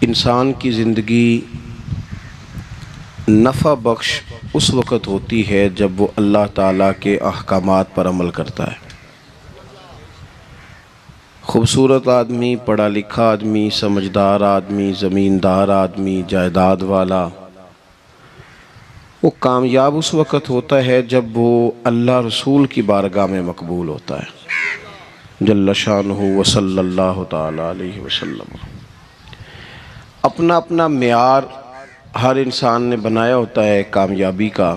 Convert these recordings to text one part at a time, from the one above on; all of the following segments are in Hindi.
इंसान की ज़िंदगी नफ़ा बख्श उस वक़्त होती है जब वो अल्लाह ताला के अहकामात पर अमल करता है। खूबसूरत आदमी, पढ़ा लिखा आदमी, समझदार आदमी, ज़मींदार आदमी, जायदाद वाला, वो कामयाब उस वक़्त होता है जब वो अल्लाह रसूल की बारगाह में मकबूल होता है जल्ल शानुहु व सल्लल्लाहु ताला अलैहि वसल्लम। अपना अपना मेयार हर इंसान ने बनाया होता है कामयाबी का।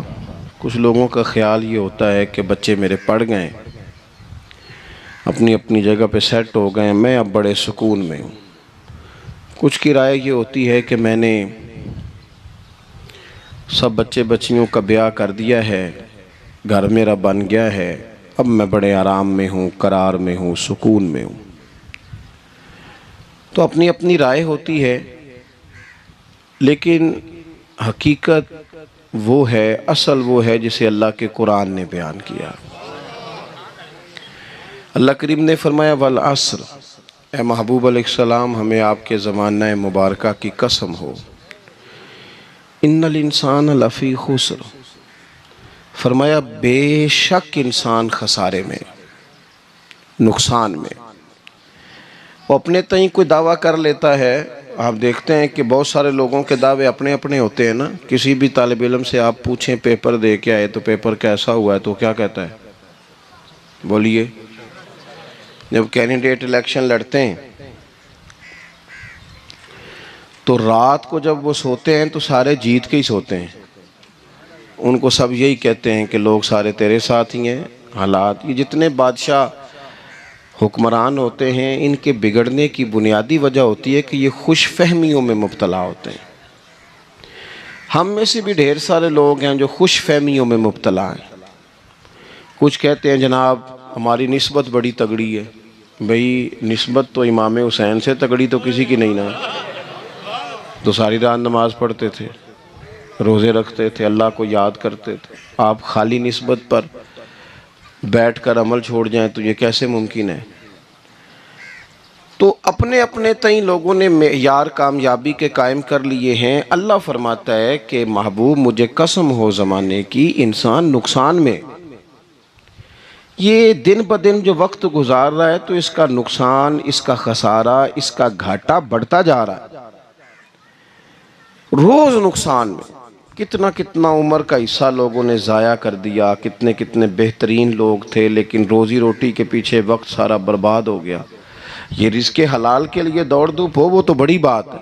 कुछ लोगों का ख्याल ये होता है कि बच्चे मेरे पढ़ गए, अपनी अपनी जगह पे सेट हो गए, मैं अब बड़े सुकून में हूँ। कुछ की राय ये होती है कि मैंने सब बच्चे बच्चियों का ब्याह कर दिया है, घर मेरा बन गया है, अब मैं बड़े आराम में हूँ, करार में हूँ, सुकून में हूँ। तो अपनी अपनी राय होती है, लेकिन हकीकत वो है, असल वो है जिसे अल्लाह के कुरान ने बयान किया। अल्लाह करीम ने फरमाया वल अस्र, ए महबूब अलैहिस्सलाम हमें आपके ज़माना मुबारका की कसम हो, इन्नल इंसान लफ़ी खुस्र, फरमाया बेशक इंसान खसारे में, नुकसान में। वो अपने तई कोई दावा कर लेता है। आप देखते हैं कि बहुत सारे लोगों के दावे अपने अपने होते हैं ना। किसी भी तालिब इल्म से आप पूछें पेपर दे के आए तो पेपर कैसा हुआ है, तो क्या कहता है? बोलिए। जब कैंडिडेट इलेक्शन लड़ते हैं तो रात को जब वो सोते हैं तो सारे जीत के ही सोते हैं। उनको सब यही कहते हैं कि लोग सारे तेरे साथ ही हैं। हालात, ये जितने बादशाह हुक्मरान होते हैं, इनके बिगड़ने की बुनियादी वजह होती है कि ये खुश फहमियों में मुब्तला होते हैं। हम में से भी ढेर सारे लोग हैं जो खुश फहमियों में मुब्तला हैं। कुछ कहते हैं जनाब हमारी निस्बत बड़ी तगड़ी है। भाई निस्बत तो इमाम हुसैन से तगड़ी तो किसी की नहीं ना। तो सारी रात नमाज पढ़ते थे, रोज़े रखते थे, अल्लाह को याद करते थे। आप खाली निस्बत पर बैठ कर अमल छोड़ जाएं तो ये कैसे मुमकिन है? तो अपने अपने तई लोगों ने मेयार कामयाबी के कायम कर लिए हैं। अल्लाह फरमाता है कि महबूब मुझे कसम हो ज़माने की, इंसान नुकसान में, ये दिन ब दिन जो वक्त गुजार रहा है तो इसका नुकसान, इसका खसारा, इसका घाटा बढ़ता जा रहा है। रोज़ नुकसान में। कितना कितना उम्र का हिस्सा लोगों ने ज़ाया कर दिया। कितने कितने बेहतरीन लोग थे, लेकिन रोज़ी रोटी के पीछे वक्त सारा बर्बाद हो गया। ये रिज़्क़े हलाल के लिए दौड़ धूप हो वो तो बड़ी बात है,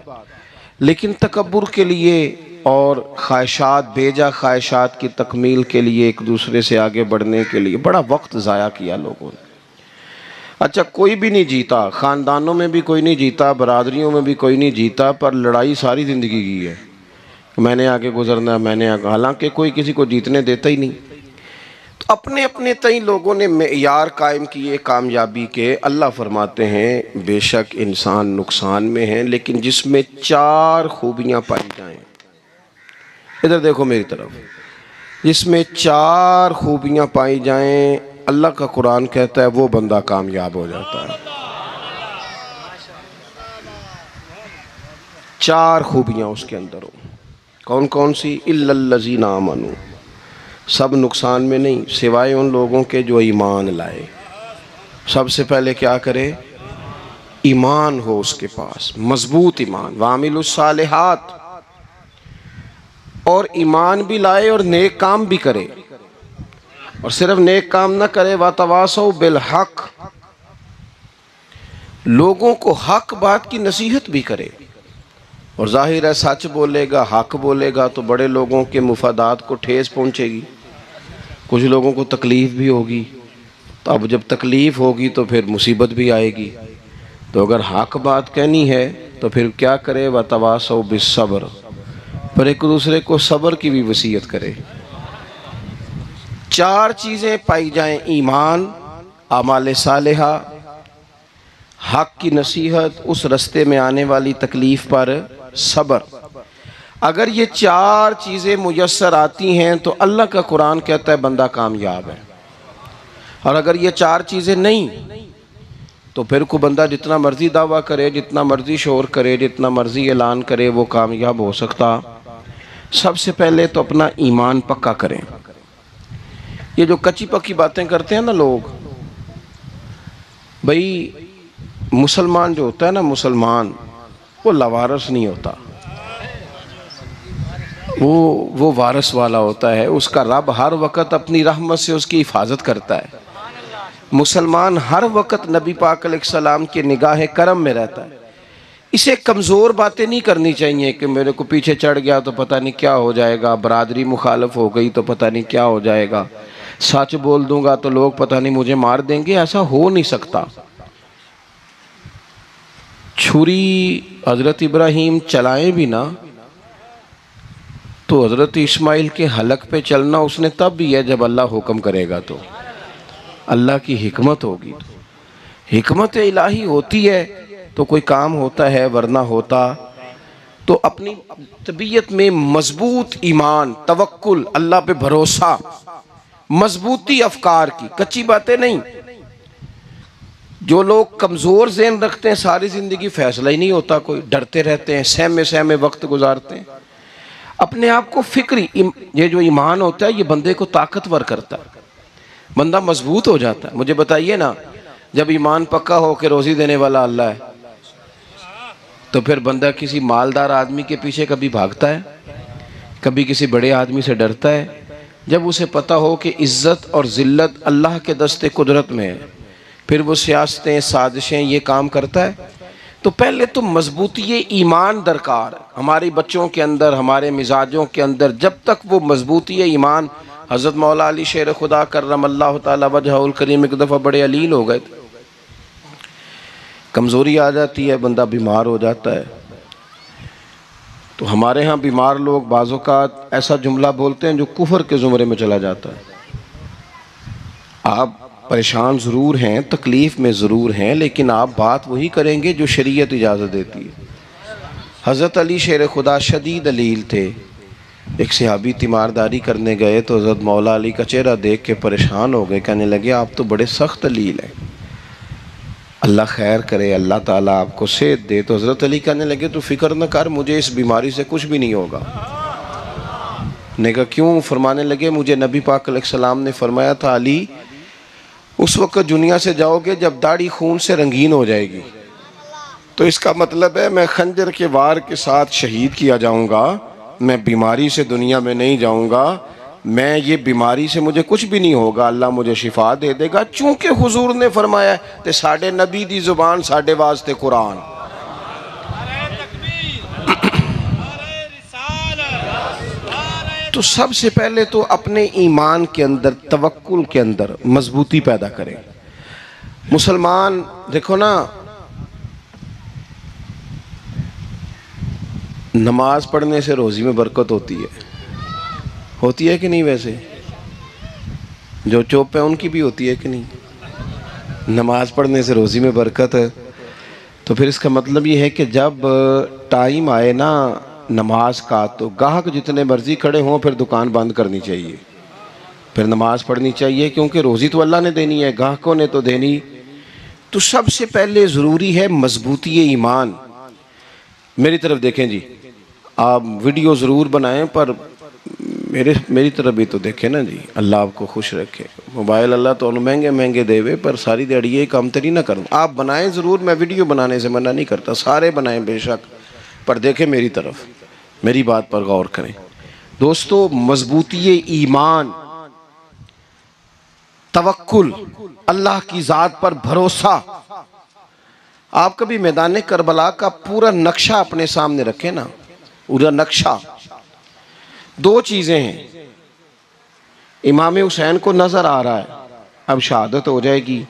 लेकिन तकब्बुर के लिए और ख्वाहिशात, बेजा ख्वाहिशात की तकमील के लिए, एक दूसरे से आगे बढ़ने के लिए बड़ा वक्त ज़ाया किया लोगों ने। अच्छा, कोई भी नहीं जीता, ख़ानदानों में भी कोई नहीं जीता, बरादरियों में भी कोई नहीं जीता, पर लड़ाई सारी ज़िंदगी की है। मैंने आगे गुजरना, मैंने आगे, हालांकि कोई किसी को जीतने देता ही नहीं। तो अपने अपने तई लोगों ने मेयार कायम किए कामयाबी के। अल्लाह फरमाते हैं बेशक इंसान नुकसान में है, लेकिन जिसमें 4 खूबियाँ पाई जाएं। इधर देखो मेरी तरफ। जिसमें 4 खूबियाँ पाई जाएं, अल्लाह का कुरान कहता है वो बंदा कामयाब हो जाता है। 4 खूबियाँ उसके अंदर हो। कौन कौन सी? इल्लल्लज़ीना आमनू, सब नुकसान में नहीं, सिवाय उन लोगों के जो ईमान लाए। सबसे पहले क्या करे? ईमान हो उसके पास, मजबूत ईमान। वामिलुस सालिहात, और ईमान भी लाए और नेक काम भी करे। और सिर्फ नेक काम ना करे, वतवासौ बिल हक, लोगों को हक बात की नसीहत भी करे। और जाहिर है सच बोलेगा, हक बोलेगा तो बड़े लोगों के मुफादात को ठेस पहुंचेगी, कुछ लोगों को तकलीफ़ भी होगी। तो अब जब तकलीफ़ होगी तो फिर मुसीबत भी आएगी। तो अगर हक बात कहनी है तो फिर क्या करे? वतवासौ बिस्सब्र, पर एक दूसरे को सब्र की भी वसीयत करे। 4 चीज़ें पाई जाएं, ईमान, आमाल सालिहा, हक की नसीहत, उस रास्ते में आने वाली तकलीफ़ पर सब्र। अगर ये 4 चीज़ें मुयस्सर आती हैं तो अल्लाह का कुरान कहता है बंदा कामयाब है। और अगर ये 4 चीज़ें नहीं, तो फिर को बंदा जितना मर्जी दावा करे, जितना मर्जी शोर करे, जितना मर्जी ऐलान करे, वो कामयाब हो सकता। सबसे पहले तो अपना ईमान पक्का करें। ये जो कच्ची पक्की बातें करते हैं ना लोग, भाई मुसलमान जो होता है ना, मुसलमान वो लवारस नहीं होता, वो वारस वाला होता है। उसका रब हर वक़्त अपनी रहमत से उसकी हिफाजत करता है। मुसलमान हर वक़्त नबी पाक अलैहिस्सलाम के निगाह करम में रहता है। इसे कमज़ोर बातें नहीं करनी चाहिए कि मेरे को पीछे चढ़ गया तो पता नहीं क्या हो जाएगा, बरादरी मुखालफ हो गई तो पता नहीं क्या हो जाएगा, सच बोल दूंगा तो लोग पता नहीं मुझे मार देंगे। ऐसा हो नहीं सकता। छुरी हज़रत इब्राहीम चलाएं भी ना तो हज़रत इस्माइल के हलक पे चलना उसने तब भी है जब अल्लाह हुक्म करेगा। तो अल्लाह की हिकमत होगी, तो हिकमत इलाही होती है तो कोई काम होता है, वरना होता। तो अपनी तबीयत में मजबूत ईमान, तवक्कुल, अल्लाह पे भरोसा, मजबूती अफकार की, कच्ची बातें नहीं। जो लोग कमज़ोर ज़हन रखते हैं सारी ज़िंदगी फैसला ही नहीं होता, कोई डरते रहते हैं, सहमे सहमे वक्त गुजारते हैं। अपने आप को फिक्री, ये जो ईमान होता है ये बंदे को ताकतवर करता है, बंदा मजबूत हो जाता है। मुझे बताइए ना, जब ईमान पक्का हो कि रोज़ी देने वाला अल्लाह है, तो फिर बंदा किसी मालदार आदमी के पीछे कभी भागता है, कभी किसी बड़े आदमी से डरता है? जब उसे पता हो कि इज़्ज़त और ज़िल्लत अल्लाह के दस्ते कुदरत में है, फिर वो सियासतें, साजिशें ये काम करता है। तो पहले तो मजबूती ईमान दरकार हमारे बच्चों के अंदर, हमारे मिजाजों के अंदर। जब तक वो मजबूती ईमान, हज़रत मौला अली शेर खुदा करमल्लाहु ताला वजहुल करीम एक दफ़ा बड़े अलील हो गए, कमज़ोरी आ जाती है, बंदा बीमार हो जाता है। तो हमारे यहाँ बीमार लोग बाज़-औक़ात ऐसा जुमला बोलते हैं जो कुफ्र के ज़ुमरे में चला जाता है। आप परेशान ज़रूर हैं, तकलीफ़ में ज़रूर हैं, लेकिन आप बात वही करेंगे जो शरीयत इजाज़त देती है। हज़रत अली शेर खुदा शदीद अलील थे। एक सहाबी तीमारदारी करने गए तो हज़रत मौला अली का चेहरा देख के परेशान हो गए, कहने लगे आप तो बड़े सख्त अलील हैं, अल्लाह खैर करे, अल्लाह ताला आपको सेहत दे। तो हज़रत अली कहने लगे तो फ़िक्र न कर, मुझे इस बीमारी से कुछ भी नहीं होगा। ने कहा क्यों? फरमाने लगे मुझे नबी पाक अलैहिस्सलाम ने फरमाया था, अली उस वक्त दुनिया से जाओगे जब दाढ़ी खून से रंगीन हो जाएगी, तो इसका मतलब है मैं खंजर के वार के साथ शहीद किया जाऊंगा, मैं बीमारी से दुनिया में नहीं जाऊंगा, मैं ये बीमारी से मुझे कुछ भी नहीं होगा, अल्लाह मुझे शिफा दे देगा। चूंकि हुजूर ने फरमाया तो साढ़े नबी दी जुबान साढ़े वास्ते कुरान। तो सबसे पहले तो अपने ईमान के अंदर, तवक्कुल के अंदर मजबूती पैदा करें। मुसलमान देखो ना, नमाज पढ़ने से रोज़ी में बरकत होती है कि नहीं? वैसे जो चुप है उनकी भी होती है कि नहीं? नमाज पढ़ने से रोज़ी में बरकत है। तो फिर इसका मतलब ये है कि जब टाइम आए ना नमाज का, तो गाहक जितने मर्जी खड़े हों फिर दुकान बंद करनी चाहिए, फिर नमाज पढ़नी चाहिए, क्योंकि रोज़ी तो अल्लाह ने देनी है, गाहकों ने तो देनी। तो सबसे पहले ज़रूरी है मजबूती ईमान। मेरी तरफ देखें जी, आप वीडियो ज़रूर बनाएं पर मेरी तरफ भी तो देखें ना जी, अल्लाह आपको खुश रखे। मोबाइल अल्लाह तो महंगे महंगे देवे, पर सारी दिहाड़ी ये काम तरी ना करूँ। आप बनाएं ज़रूर, मैं वीडियो बनाने से मना नहीं करता, सारे बनाएं बेशक, पर देखें मेरी तरफ, मेरी बात पर गौर करें। दोस्तों, मजबूती ईमान, तवक्कुल, अल्लाह की ज़ात पर भरोसा। आप कभी मैदान करबला का पूरा नक्शा अपने सामने रखें ना, पूरा नक्शा। दो चीज़ें हैं, इमाम हुसैन को नज़र आ रहा है अब शहादत हो जाएगी,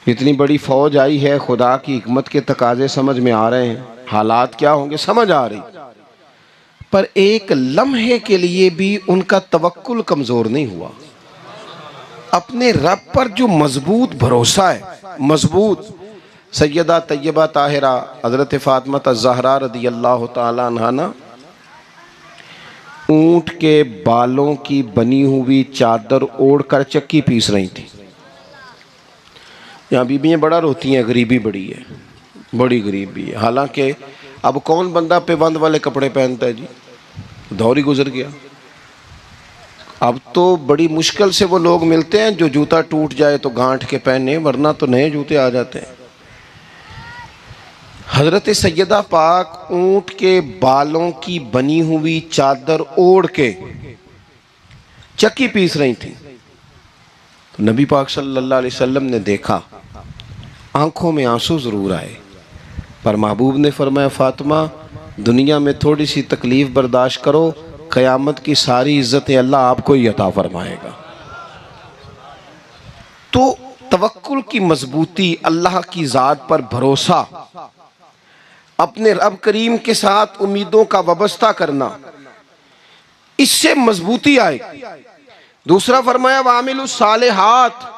इतनी बड़ी फ़ौज आई है, खुदा की हिकमत के तकाजे समझ में आ रहे हैं, हालात क्या होंगे समझ आ रही, पर एक लम्हे के लिए भी उनका तवक्कुल कमज़ोर नहीं हुआ। अपने रब पर जो मजबूत भरोसा है, मजबूत। सैयदा तैयबा ताहिरा हज़रत फ़ातिमा ज़हरा रज़ी अल्लाह ताला अन्हा ना ऊँट के बालों की बनी हुई चादर ओढ़कर चक्की पीस रही थी। यहाँ बीबियाँ बड़ा रोती हैं, गरीबी बड़ी है, बड़ी गरीबी है। हालांकि अब कौन बंदा पेबंद वाले कपड़े पहनता है जी, दौर ही गुजर गया। अब तो बड़ी मुश्किल से वो लोग मिलते हैं जो जूता टूट जाए तो गांठ के पहने, वरना तो नए जूते आ जाते हैं। हजरत सैयदा पाक ऊंट के बालों की बनी हुई चादर ओढ़ के चक्की पीस रही थी। तो नबी पाक सल्लल्लाहु अलैहि वसल्लम ने देखा, आंखों में आंसू जरूर आए, पर महबूब ने फरमाया, फातिमा दुनिया में थोड़ी सी तकलीफ बर्दाश्त करो, क़यामत की सारी इज्जतें अल्लाह आपको ही अता फरमाएगा। तो तवक्कुल की मजबूती, अल्लाह की ज़ात पर भरोसा, अपने रब करीम के साथ उम्मीदों का वाबस्ता करना, इससे मजबूती आएगी। दूसरा फरमाया, वामिलुस सालिहात,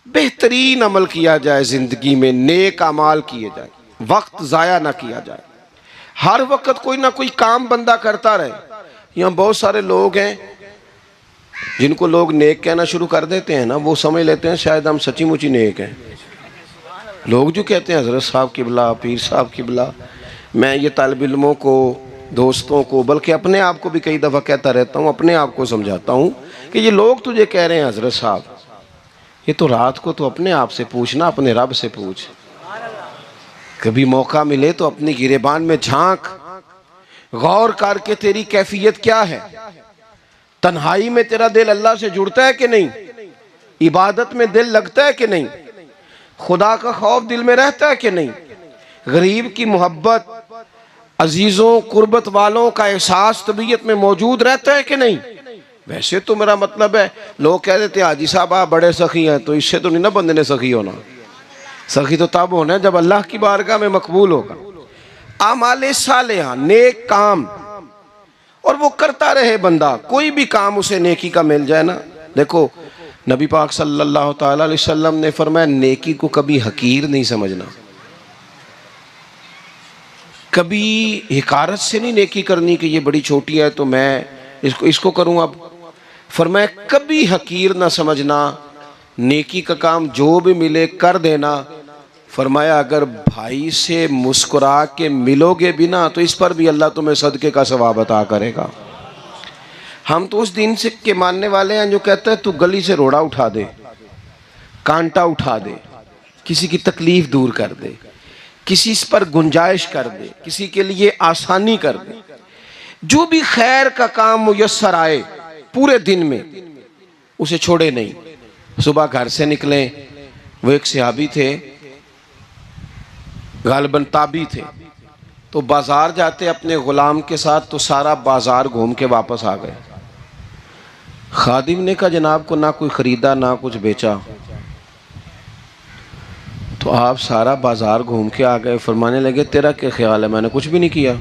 बेहतरीन अमल किया जाए, जिंदगी में नेक अमाल किए जाए, वक्त ज़ाया ना किया जाए। हर वक्त कोई ना कोई काम बंदा करता रहे। यहाँ बहुत सारे लोग हैं जिनको लोग नेक कहना शुरू कर देते हैं ना, वो समझ लेते हैं शायद हम सच्ची मुची नेक हैं। लोग जो कहते हैं हज़रत साहब किबला, पीर साहब किबला, मैं ये तालिब इल्मों को, दोस्तों को, बल्कि अपने आप को भी कई दफ़ा कहता रहता हूँ, अपने आप को समझाता हूँ कि ये लोग तुझे कह रहे हैं हज़रत साहब, ये तो रात को तो अपने आप से पूछना, अपने रब से पूछ। कभी मौका मिले तो अपनी गिरेबान में झांक, गौर करके तेरी कैफियत क्या है, तन्हाई में तेरा दिल अल्लाह से जुड़ता है कि नहीं, इबादत में दिल लगता है कि नहीं, खुदा का खौफ दिल में रहता है कि नहीं, गरीब की मोहब्बत, अजीज़ों कुर्बत वालों का एहसास तबीयत में मौजूद रहता है कि नहीं। वैसे तो मेरा मतलब है, लोग कह देते हैं हाजी साहब आप बड़े सखी हैं, तो इससे तो नहीं ना बंदे ने सखी होना। सखी तो तब होना है जब अल्लाह की बारगाह में मकबूल होगा। आमाले सालेहा, नेक काम, और वो करता रहे बंदा, कोई भी काम उसे नेकी का मिल जाए ना। देखो नबी पाक सल्लल्लाहु ताला अलैहि वसल्लम ने फरमाया, नेकी को कभी हकीर नहीं समझना, कभी हिकारत से नहीं नेकी करनी कि ये बड़ी छोटी है तो मैं इसको करूँ। अब फरमाया कभी हकीर ना समझना, नेकी का काम जो भी मिले कर देना। फरमाया अगर भाई से मुस्कुरा के मिलोगे भी ना, तो इस पर भी अल्लाह तुम्हें सदके का सवाब अता करेगा। हम तो उस दिन से के मानने वाले हैं जो कहते हैं तू गली से रोड़ा उठा दे, कांटा उठा दे, किसी की तकलीफ दूर कर दे, किसी इस पर गुंजाइश कर दे, किसी के लिए आसानी कर दे, जो भी खैर का काम मुयस्सर आए पूरे दिन में उसे छोड़े नहीं। सुबह घर से निकले, वो एक सहाबी थे, गालिबन ताबी थे, तो बाजार जाते अपने गुलाम के साथ, तो सारा बाजार घूम के वापस आ गए। खादिम ने कहा जनाब को ना कोई खरीदा ना कुछ बेचा, तो आप सारा बाजार घूम के आ गए। फरमाने लगे तेरा क्या ख्याल है, मैंने कुछ भी नहीं किया।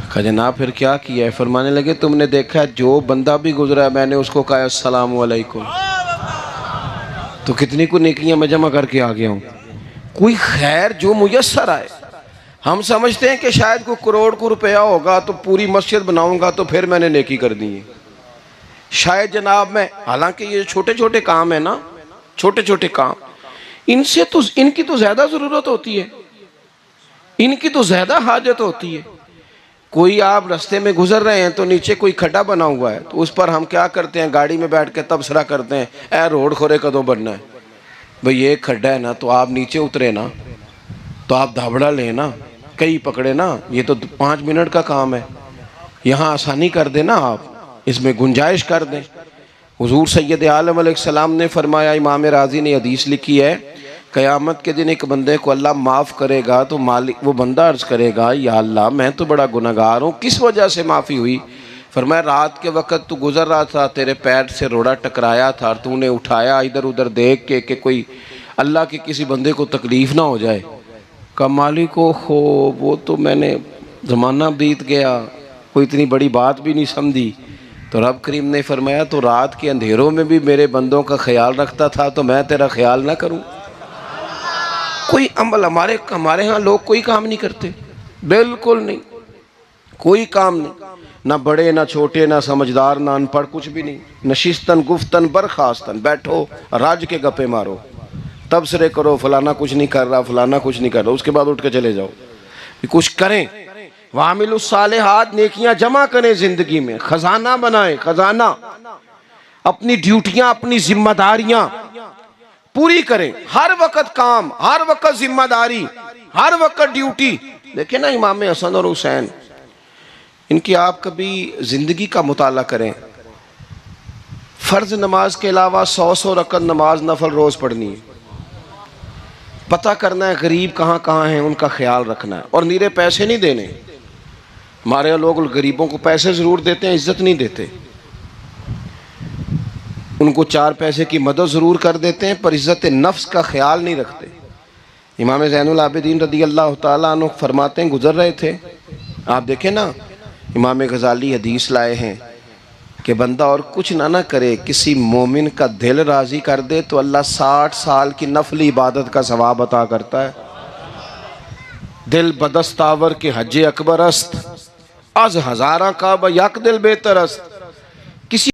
कहा जनाब फिर क्या किया है। फरमाने लगे तुमने देखा है जो बंदा भी गुजरा है मैंने उसको कहा अस्सलाम वालेकुम, तो कितनी को नेकियां मैं जमा करके आ गया हूँ। कोई खैर जो मुयस्सर आए। हम समझते हैं कि शायद कोई करोड़ को रुपया होगा तो पूरी मस्जिद बनाऊंगा तो फिर मैंने नेकी कर दी है, शायद जनाब मैं, हालांकि ये छोटे छोटे काम है ना, छोटे छोटे काम, इनसे तो इनकी तो ज्यादा जरूरत होती है, इनकी तो ज्यादा हाजत होती है। कोई आप रास्ते में गुजर रहे हैं तो नीचे कोई खड्डा बना हुआ है, तो उस पर हम क्या करते हैं, गाड़ी में बैठ के तबसरा करते हैं, ए रोड खोरे कदों बनना है भाई, ये खड्डा है ना, तो आप नीचे उतरे ना, तो आप धाबड़ा लें ना, कई पकड़े ना, ये तो 5 मिनट का काम है, यहाँ आसानी कर देना, आप इसमें गुंजाइश कर दें। हुजूर सैयद आलम अलैहिस्सलाम ने फरमाया, इमाम राजी ने हदीस लिखी है, क़यामत के दिन एक बंदे को अल्लाह माफ़ करेगा तो मालिक, वो बंदा अर्ज़ करेगा या अल्लाह मैं तो बड़ा गुनहगार हूँ, किस वजह से माफ़ी हुई। फरमाया रात के वक़्त तू गुज़र रहा था, तेरे पैर से रोड़ा टकराया था, तूने उठाया इधर उधर देख के कि कोई अल्लाह के किसी बंदे को तकलीफ़ ना हो जाए। कहा मालिक को हो वो तो मैंने ज़माना बीत गया, कोई इतनी बड़ी बात भी नहीं समझी। तो रब करीम ने फरमाया तो रात के अंधेरों में भी मेरे बंदों का ख्याल रखता था, तो मैं तेरा ख्याल ना करूं। कोई अमल हमारे यहाँ लोग कोई काम नहीं करते, बिल्कुल नहीं, कोई काम नहीं, ना बड़े ना छोटे ना समझदार ना अनपढ़, कुछ भी नहीं। नशिस्तन गुफ्तन बरखास्तन, बैठो राज के गप्पे मारो, तबसरे करो, फलाना कुछ नहीं कर रहा, फलाना कुछ नहीं कर रहा, उसके बाद उठ के चले जाओ। कुछ करें, वामिलुस सालिहात, नेकियां जमा करें जिंदगी में, खजाना बनाए, खजाना। अपनी ड्यूटियां, अपनी जिम्मेदारियां पूरी करें, हर वक्त काम, हर वक्त जिम्मेदारी, हर वक्त ड्यूटी। देखें ना इमाम हसन और हुसैन, इनकी आप कभी जिंदगी का मुताला करें। फर्ज नमाज के अलावा 100 रकत नमाज नफल रोज पढ़नी है, पता करना है गरीब कहाँ कहाँ हैं, उनका ख्याल रखना है, और नीरे पैसे नहीं देने। हमारे लोग गरीबों को पैसे ज़रूर देते हैं, इज्जत नहीं देते। उनको 4 पैसे की मदद ज़रूर कर देते हैं, पर इज़्ज़त नफ्स का ख्याल नहीं रखते। इमाम ज़ैनुल आबिदीन रदी अल्लाह ताला अन्हु फरमाते हैं, गुजर रहे थे, आप देखें ना, इमाम गज़ाली हदीस लाए हैं कि बंदा और कुछ ना करे, किसी मोमिन का दिल राज़ी कर दे तो अल्लाह 60 साल की नफली इबादत का सवाब अता करता है। दिल बदस्तावर के हज अकबर अस्त, अज हज़ारा का यक दिल बेहतर अस्त।